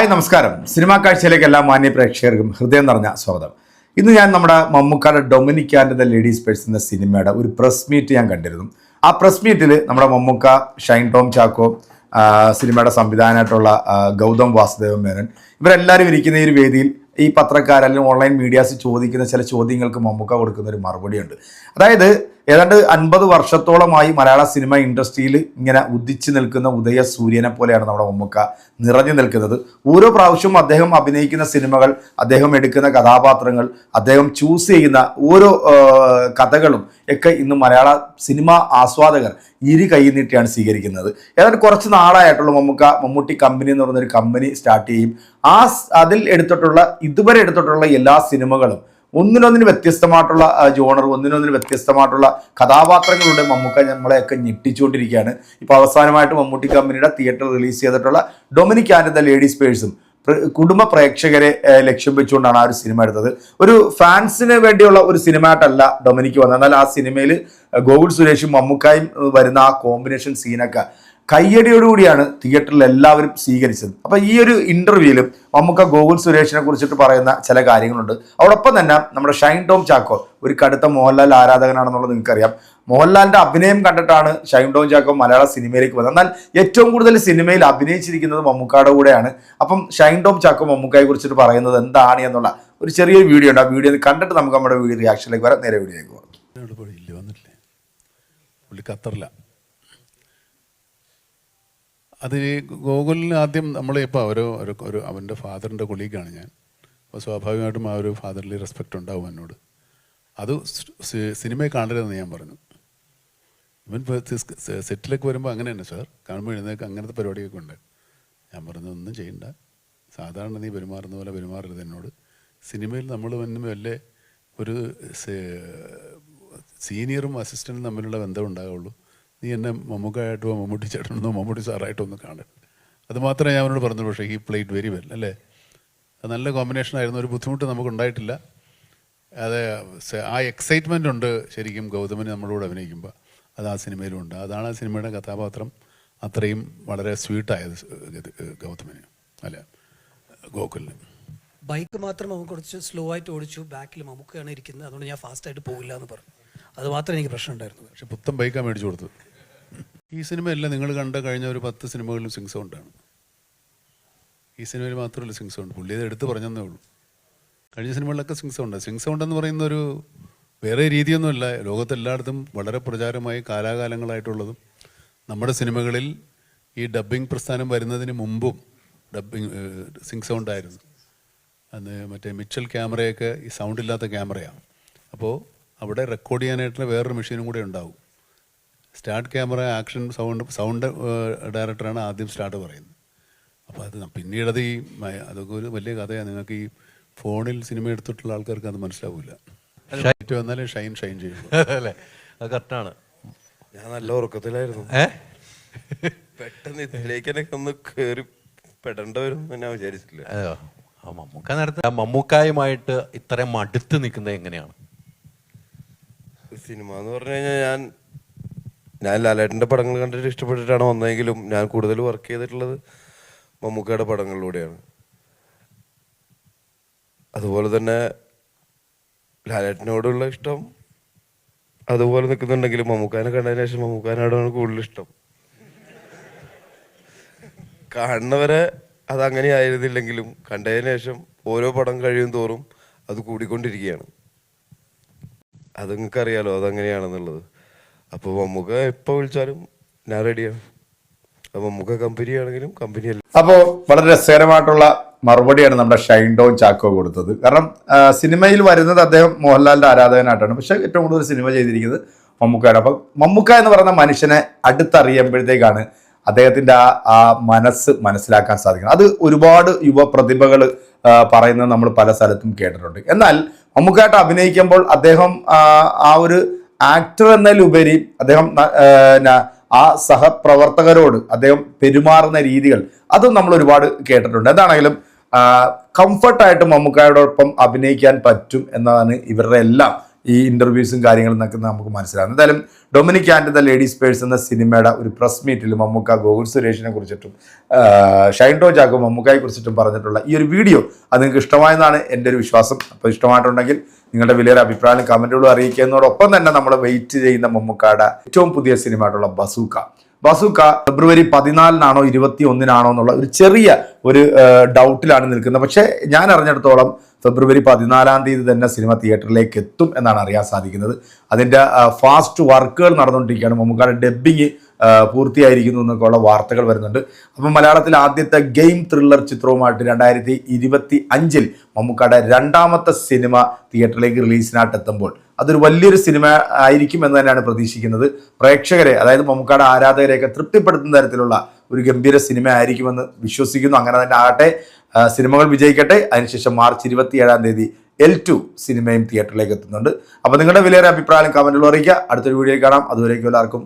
Hi നമസ്കാരം. Cinema കാഴ്ചയിലേക്ക് എല്ലാ മാന്യ പ്രേക്ഷകർക്കും ഹൃദയം നിറഞ്ഞ സ്വാഗതം. ഇന്ന് ഞാൻ നമ്മുടെ മമ്മൂക്കായുടെ Dominic and the ladies purse എന്ന സിനിമയുടെ ഒരു പ്രസ് മീറ്റ് ഞാൻ കണ്ടിരുന്നു. ആ പ്രസ് മീറ്റിൽ നമ്മുടെ മമ്മൂക്ക, ഷൈൻ ടോം ചാക്കോ, സിനിമയുടെ സംവിധാനമായിട്ടുള്ള ഗൗതം വാസുദേവൻ മേനോൻ, ഇവരെല്ലാവരും ഇരിക്കുന്ന ഈ ഒരു വേദിയിൽ ഈ പത്രക്കാർ അല്ലെങ്കിൽ ഓൺലൈൻ മീഡിയാസ് ചോദിക്കുന്ന ചില ചോദ്യങ്ങൾക്ക് മമ്മൂക്ക കൊടുക്കുന്ന ഒരു മറുപടിയുണ്ട്. അതായത് ഏതാണ്ട് 50 വർഷത്തോളമായി മലയാള സിനിമ ഇൻഡസ്ട്രിയിൽ ഇങ്ങനെ ഉദിച്ചു നിൽക്കുന്ന ഉദയ സൂര്യനെ പോലെയാണ് നമ്മുടെ മമ്മൂക്ക നിറഞ്ഞു നിൽക്കുന്നത്. ഓരോ പ്രാവശ്യവും അദ്ദേഹം അഭിനയിക്കുന്ന സിനിമകൾ, അദ്ദേഹം എടുക്കുന്ന കഥാപാത്രങ്ങൾ, അദ്ദേഹം ചൂസ് ചെയ്യുന്ന ഓരോ കഥകളും ഒക്കെ ഇന്ന് മലയാള സിനിമ ആസ്വാദകർ ഇരു കൈ നീട്ടിയാണ് സ്വീകരിക്കുന്നത്. ഏതാണ്ട് കുറച്ച് നാളായിട്ടുള്ള മമ്മൂട്ടി കമ്പനി എന്ന് പറയുന്നൊരു കമ്പനി സ്റ്റാർട്ട് ചെയ്യും. അതിൽ ഇതുവരെ എടുത്തിട്ടുള്ള എല്ലാ സിനിമകളും ഒന്നിനൊന്നിന് വ്യത്യസ്തമായിട്ടുള്ള ജോണർ, ഒന്നിനൊന്നിന് വ്യത്യസ്തമായിട്ടുള്ള കഥാപാത്രങ്ങളുടെ മമ്മൂക്ക നമ്മളെയൊക്കെ ഞെട്ടിച്ചുകൊണ്ടിരിക്കുകയാണ്. ഇപ്പോൾ അവസാനമായിട്ട് മമ്മൂട്ടി കമ്പനിയുടെ തിയേറ്റർ റിലീസ് ചെയ്തിട്ടുള്ള ഡൊമിനിക് ആൻഡ് ദ ലേഡീസ് പേഴ്സും കുടുംബ പ്രേക്ഷകരെ ലക്ഷ്യം വെച്ചുകൊണ്ടാണ് ആ ഒരു സിനിമ എടുത്തത്. ഒരു ഫാൻസിന് വേണ്ടിയുള്ള ഒരു സിനിമ ആയിട്ടല്ല ഡൊമിനിക്ക് വന്നത്. എന്നാൽ ആ സിനിമയിൽ ഗോകുൽ സുരേഷും മമ്മൂക്കായും വരുന്ന ആ കോമ്പിനേഷൻ സീനൊക്കെ കയ്യടിയോടുകൂടിയാണ് തിയേറ്ററിൽ എല്ലാവരും സ്വീകരിച്ചത്. അപ്പോൾ ഈ ഒരു ഇന്റർവ്യൂവിലും മമ്മൂക്ക ഗോകുൽ സുരേഷിനെ കുറിച്ചിട്ട് പറയുന്ന ചില കാര്യങ്ങളുണ്ട്. അതോടൊപ്പം തന്നെ നമ്മുടെ ഷൈൻ ടോം ചാക്കോ ഒരു കടുത്ത മോഹൻലാൽ ആരാധകനാണെന്നുള്ളത് നിങ്ങൾക്കറിയാം. മോഹൻലാലിന്റെ അഭിനയം കണ്ടിട്ടാണ് ഷൈൻ ടോം ചാക്കോ മലയാള സിനിമയിലേക്ക് വന്നത്. എന്നാൽ ഏറ്റവും കൂടുതൽ സിനിമയിൽ അഭിനയിച്ചിരിക്കുന്നത് മമ്മൂക്കയുടെ കൂടെയാണ്. അപ്പം ഷൈൻ ടോം ചാക്കോ മമ്മൂക്കയെ കുറിച്ചിട്ട് പറയുന്നത് എന്താണ് എന്നുള്ള ഒരു ചെറിയൊരു വീഡിയോ ഉണ്ട്. ആ വീഡിയോ കണ്ടിട്ട് നമുക്ക് നമ്മുടെ വീഡിയോ റിയാക്ഷനിലേക്ക് വരാം. നേരെ വീഡിയോയിലേക്ക് പോകാം. അത് ഗോകുലിന് ആദ്യം നമ്മളിപ്പോൾ ഒരു അവൻ്റെ ഫാദറിൻ്റെ കൊളീഗാണ് ഞാൻ. അപ്പോൾ സ്വാഭാവികമായിട്ടും ആ ഒരു ഫാദറിലി റെസ്പെക്റ്റ് ഉണ്ടാവും എന്നോട്. അത് സിനിമയെ കാണരുതെന്ന് ഞാൻ പറഞ്ഞു. ഇവൻ സെറ്റിലേക്ക് വരുമ്പോൾ അങ്ങനെ തന്നെ സാർ കാണുമ്പോൾ എഴുന്നേക്ക് അങ്ങനത്തെ പരിപാടിയൊക്കെ ഉണ്ട്. ഞാൻ പറഞ്ഞു ഒന്നും ചെയ്യണ്ട, സാധാരണ നീ പെരുമാറുന്ന പോലെ പെരുമാറരുത് എന്നോട്. സിനിമയിൽ നമ്മൾ വല്ലേ ഒരു സീനിയറും അസിസ്റ്റൻറ്റും തമ്മിലുള്ള ബന്ധം ഉണ്ടാകുള്ളൂ. നീ എന്നെ മമ്മൂക്കായിട്ടോ മമ്മൂട്ടി ചേട്ടനെന്നോ മമ്മൂട്ടി സാറായിട്ടോ ഒന്നും കാണരുത്. അത് മാത്രമേ ഞാൻ അവനോട് പറഞ്ഞു. പക്ഷേ ഹീ പ്ലേഡ് വെരി വെൽ, അല്ലേ? അത് നല്ല കോമ്പിനേഷനായിരുന്നു. ഒരു ബുദ്ധിമുട്ട് നമുക്കുണ്ടായിട്ടില്ല. അത് ആ എക്സൈറ്റ്മെൻ്റ് ഉണ്ട് ശരിക്കും ഗൗതമന് നമ്മളോട് അഭിനയിക്കുമ്പോൾ. അത് ആ സിനിമയിലും ഉണ്ട്. അതാണ് ആ സിനിമയുടെ കഥാപാത്രം അത്രയും വളരെ സ്വീറ്റായത് ഗൗതമന്, അല്ല ഗോകുലിന്. ബൈക്ക് മാത്രം നമുക്ക് കുറച്ച് സ്ലോ ആയിട്ട് ഓടിച്ചു. ബാക്കിൽ മമ്മൂക്കയാണ് ഇരിക്കുന്നത്, അതുകൊണ്ട് ഞാൻ ഫാസ്റ്റായിട്ട് പോകില്ല എന്ന് പറഞ്ഞു. അത് മാത്രമേ എനിക്ക് പ്രശ്നം ഉണ്ടായിരുന്നു. പക്ഷെ പുത്തൻ ബൈക്കാണ് മേടിച്ചു കൊടുത്തത്. ഈ സിനിമയല്ല നിങ്ങൾ കണ്ട കഴിഞ്ഞ ഒരു 10 സിനിമകളിലും സിംഗ് സൗണ്ടാണ്. ഈ സിനിമയിൽ മാത്രമല്ല സിംഗ് സൗണ്ട്. പുള്ളി അത് എടുത്ത് പറഞ്ഞതേ ഉള്ളൂ. കഴിഞ്ഞ സിനിമകളിലൊക്കെ സിംഗ് സൗണ്ട്. സിംഗ് സൗണ്ട് എന്ന് പറയുന്ന ഒരു വേറെ രീതിയൊന്നുമില്ല. ലോകത്തെല്ലായിടത്തും വളരെ പ്രചാരമായി കാലാകാലങ്ങളായിട്ടുള്ളതും നമ്മുടെ സിനിമകളിൽ ഈ ഡബ്ബിംഗ് പ്രസ്ഥാനം വരുന്നതിന് മുമ്പും സിംഗ് സൗണ്ടായിരുന്നു. അന്ന് മറ്റേ മിച്ചൽ ക്യാമറയൊക്കെ ഈ സൗണ്ട് ഇല്ലാത്ത ക്യാമറയാണ്. അപ്പോൾ അവിടെ റെക്കോർഡ് ചെയ്യാനായിട്ടുള്ള വേറൊരു മെഷീനും കൂടെ ഉണ്ടാവും. സ്റ്റാർട്ട് ക്യാമറ, ആക്ഷൻ, സൗണ്ട് ഡയറക്ടറാണ് ആദ്യം സ്റ്റാർട്ട് പറയുന്നത്. അപ്പോൾ അത് പിന്നീടത് അതൊക്കെ ഒരു വലിയ കഥയാണ്. നിങ്ങൾക്ക് ഈ ഫോണിൽ സിനിമ എടുത്തിട്ടുള്ള ആൾക്കാർക്ക് അത് മനസ്സിലാവില്ല. ഷൈറ്റ് വന്നാലേ ഷൈൻ ചെയ്യും. അല്ലേ? അത് കറക്റ്റാണ്. ഞാൻ നല്ല ഉറക്കത്തിലായിരുന്നു. പെട്ടെന്ന് ഇതിലേക്ക് ഒന്ന് കയറി പെടേണ്ട വരും ഞാൻ വിചാരിച്ചില്ല. മമ്മൂക്ക നേരത്തെ മമ്മൂക്കായുമായിട്ട് ഇത്രയും അടുത്ത് നിൽക്കുന്നത് എങ്ങനെയാണ്? സിനിമ എന്ന് പറഞ്ഞു കഴിഞ്ഞാൽ ഞാൻ ലാലേട്ടൻ്റെ പടങ്ങൾ കണ്ടിട്ട് ഇഷ്ടപ്പെട്ടിട്ടാണ് വന്നതെങ്കിലും ഞാൻ കൂടുതൽ വർക്ക് ചെയ്തിട്ടുള്ളത് മമ്മൂക്കയുടെ പടങ്ങളിലൂടെയാണ്. അതുപോലെ തന്നെ ലാലേട്ടനോടുള്ള ഇഷ്ടം അതുപോലെ നിൽക്കുന്നുണ്ടെങ്കിലും മമ്മൂക്കാനെ കണ്ടതിന് ശേഷം മമ്മൂക്കാനോടാണ് കൂടുതൽ ഇഷ്ടം. കാണുന്നവരെ അതങ്ങനെ ആയിരുന്നില്ലെങ്കിലും കണ്ടതിന് ശേഷം ഓരോ പടം കഴിയും തോറും അത് കൂടിക്കൊണ്ടിരിക്കുകയാണ്. അത് നിങ്ങൾക്ക് അറിയാലോ അതെങ്ങനെയാണെന്നുള്ളത്. അപ്പോൾ മമ്മൂക്ക എപ്പോൾ വിളിച്ചാലും ഞാൻ റെഡിയാണ്. അപ്പോൾ മമ്മൂക്ക കമ്പനി ആണെങ്കിലും കമ്പനിയല്ല. അപ്പോൾ വളരെ രസകരമായിട്ടുള്ള മറുപടിയാണ് നമ്മുടെ ഷൈൻ ടോം ചാക്കോ കൊടുത്തത്. കാരണം സിനിമയിൽ വരുന്നത് അദ്ദേഹം മോഹൻലാലിന്റെ ആരാധകനായിട്ടാണ്. പക്ഷെ ഏറ്റവും കൂടുതൽ സിനിമ ചെയ്തിരിക്കുന്നത് മമ്മൂക്കയാണ്. അപ്പം മമ്മൂക്ക എന്ന് പറയുന്ന മനുഷ്യനെ അടുത്തറിയുമ്പോഴത്തേക്കാണ് അദ്ദേഹത്തിന്റെ ആ മനസ്സ് മനസ്സിലാക്കാൻ സാധിക്കുന്നത്. അത് ഒരുപാട് യുവ പ്രതിഭകൾ പറയുന്നത് നമ്മൾ പല സ്ഥലത്തും കേട്ടിട്ടുണ്ട്. എന്നാൽ മമ്മൂക്കായിട്ട് അഭിനയിക്കുമ്പോൾ അദ്ദേഹം ആ ഒരു ആക്ടർ എന്നതിലുപരി അദ്ദേഹം ആ സഹപ്രവർത്തകരോട് അദ്ദേഹം പെരുമാറുന്ന രീതികൾ അതും നമ്മൾ ഒരുപാട് കേട്ടിട്ടുണ്ട്. എന്താണെങ്കിലും കംഫർട്ടായിട്ട് മമ്മൂക്കായോടൊപ്പം അഭിനയിക്കാൻ പറ്റും എന്നതാണ് ഇവരുടെ എല്ലാം ഈ ഇൻ്റർവ്യൂസും കാര്യങ്ങളും എന്നൊക്കെ നമുക്ക് മനസ്സിലാകും. എന്തായാലും Dominic and the ladies purse എന്ന സിനിമയുടെ ഒരു പ്രസ് മീറ്റിൽ മമ്മൂക്ക ഗോകുൽ സുരേഷിനെ കുറിച്ചിട്ടും ഷൈൻ ടോം ചാക്കോ മമ്മൂക്കയെ കുറിച്ചിട്ടും പറഞ്ഞിട്ടുള്ള ഈ ഒരു വീഡിയോ അത് നിങ്ങൾക്ക് ഇഷ്ടമായെന്നാണ് എൻ്റെ ഒരു വിശ്വാസം. അപ്പോൾ ഇഷ്ടമായിട്ടുണ്ടെങ്കിൽ നിങ്ങളുടെ വലിയൊരു അഭിപ്രായം കമൻറ്റുകളും അറിയിക്കുന്നതോടൊപ്പം തന്നെ നമ്മൾ വെയിറ്റ് ചെയ്യുന്ന മമ്മൂക്കയുടെ ഏറ്റവും പുതിയ സിനിമയായിട്ടുള്ള ബസൂക്ക ഫെബ്രുവരി 14 21 എന്നുള്ള ഒരു ചെറിയ ഒരു ഡൗട്ടിലാണ് നിൽക്കുന്നത്. പക്ഷേ ഞാൻ അറിഞ്ഞിടത്തോളം ഫെബ്രുവരി 14 തന്നെ സിനിമ തിയേറ്ററിലേക്ക് എത്തും എന്നാണ് അറിയാൻ സാധിക്കുന്നത്. അതിൻ്റെ ഫാസ്റ്റ് വർക്കുകൾ നടന്നുകൊണ്ടിരിക്കുകയാണ്. മമ്മൂക്കയുടെ ഡബ്ബിങ് പൂർത്തിയായിരിക്കുന്നു എന്നൊക്കെയുള്ള വാർത്തകൾ വരുന്നുണ്ട്. അപ്പം മലയാളത്തിലെ ആദ്യത്തെ ഗെയിം ത്രില്ലർ ചിത്രവുമായിട്ട് 2025 മമ്മൂക്കയുടെ രണ്ടാമത്തെ സിനിമ തിയേറ്ററിലേക്ക് റിലീസിനായിട്ട് എത്തുമ്പോൾ അതൊരു വലിയൊരു സിനിമ ആയിരിക്കും എന്ന് തന്നെയാണ് പ്രതീക്ഷിക്കുന്നത്. പ്രേക്ഷകരെ, അതായത് മമ്മൂക്കയുടെ ആരാധകരെയൊക്കെ തൃപ്തിപ്പെടുത്തുന്ന തരത്തിലുള്ള ഒരു ഗംഭീര സിനിമ ആയിരിക്കുമെന്ന് വിശ്വസിക്കുന്നു. അങ്ങനെ തന്നെ ആകട്ടെ, സിനിമകൾ വിജയിക്കട്ടെ. അതിനുശേഷം മാർച്ച് 27 L2 സിനിമയും തിയേറ്ററിലേക്ക് എത്തുന്നുണ്ട്. അപ്പോൾ നിങ്ങളുടെ വിലയേറെ അഭിപ്രായം കമൻറ്റുകൾ അറിയിക്കുക. അടുത്തൊരു വീഡിയോ കാണാം. അതുവരേക്കും എല്ലാവർക്കും